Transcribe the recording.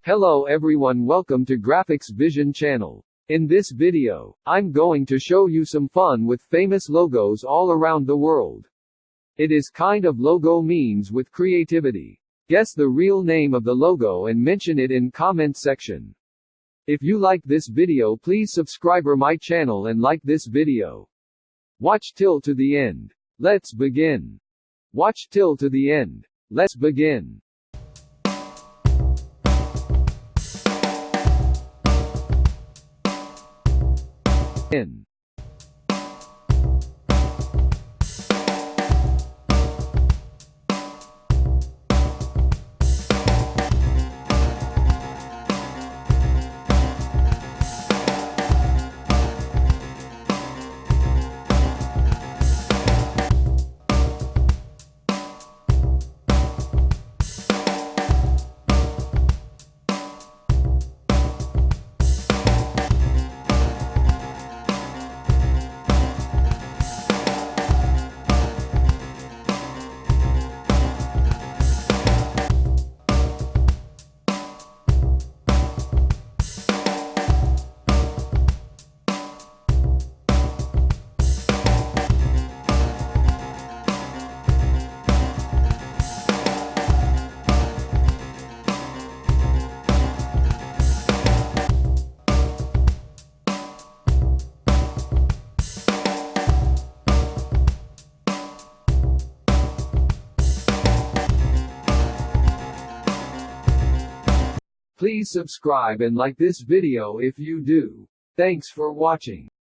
Hello everyone, welcome to Graphics Vision channel. In this video, I'm going to show you some fun with famous logos all around the world. It is kind of logo memes with creativity. Guess the real name of the logo and mention it in comment section. If you like this video, please subscribe my channel and like this video. Watch till to the end. Let's begin. Watch till to the end. Let's begin. In. Please subscribe and like this video if you do. Thanks for watching.